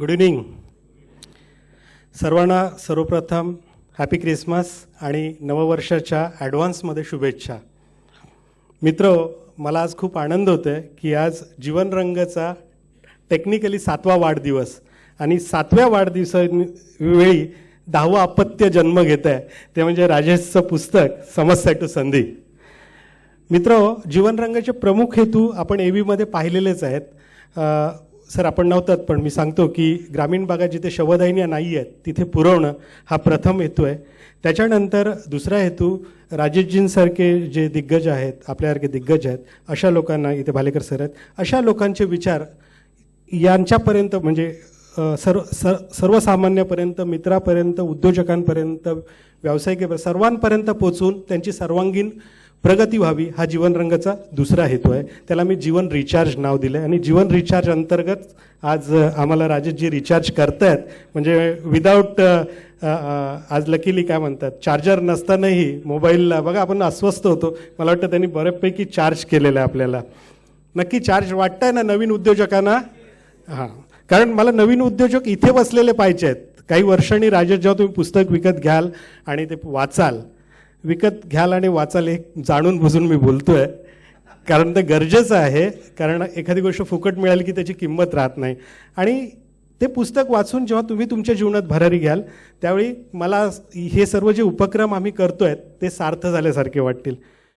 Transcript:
Good evening सर्वांना. सर्वप्रथम happy Christmas आणि नववर्षाच्या ॲडव्हान्समध्ये शुभेच्छा. मित्र, मला आज खूप आनंद होतो आहे की आज जीवनरंगचा टेक्निकली 7वा वाढदिवस आणि 7व्या वाढदिवसावेळी 10वं अपत्य जन्म घेत आहे, ते म्हणजे राजेशचं पुस्तक समस्या टू संधी. मित्र, जीवनरंगाचे प्रमुख हेतू आपण एव्हीमध्ये पाहिलेलेच आहेत. सर आपण नव्हतात, पण मी सांगतो की ग्रामीण भागात जिथे शवदाहिन्या नाही आहेत तिथे पुरवणं हा प्रथम हेतू आहे. त्याच्यानंतर दुसरा हेतू राजेशजींसारखे जे दिग्गज आहेत, आपल्यासारखे दिग्गज आहेत, अशा लोकांना, इथे भालेकर सर आहेत, अशा लोकांचे विचार यांच्यापर्यंत म्हणजे सर्वसामान्यापर्यंत, मित्रापर्यंत, उद्योजकांपर्यंत, व्यावसायिक सर्वांपर्यंत पोचून त्यांची सर्वांगीण प्रगती व्हावी हा जीवनरंगाचा दुसरा हेतू आहे. त्याला मी जीवन रिचार्ज नाव दिलं आहे आणि जीवन रिचार्ज अंतर्गत आज आम्हाला राजेशजी रिचार्ज करतायत. म्हणजे विदाऊट आज लकीली काय म्हणतात, चार्जर नसतानाही मोबाईलला बघा आपण अस्वस्थ होतो, मला वाटतं त्यांनी बऱ्यापैकी चार्ज केलेलं आहे आपल्याला. नक्की चार्ज वाटतंय ना नवीन उद्योजकांना? हां, कारण मला नवीन उद्योजक इथे बसलेले पाहिजे आहेत. काही वर्षांनी राजेश जेव्हा तुम्ही पुस्तक विकत घ्याल आणि ते वाचाल, विकत घ्याल आणि वाचाल, हे जाणून बुजून मी बोलतोय, कारण ते गरजेचं आहे. कारण एखादी गोष्ट फुकट मिळाली की त्याची किंमत राहत नाही. आणि ते पुस्तक वाचून जेव्हा तुम्ही तुमच्या जीवनात भरारी घ्याल त्यावेळी मला हे सर्व जे उपक्रम आम्ही करतोय ते सार्थ झाल्यासारखे वाटतील.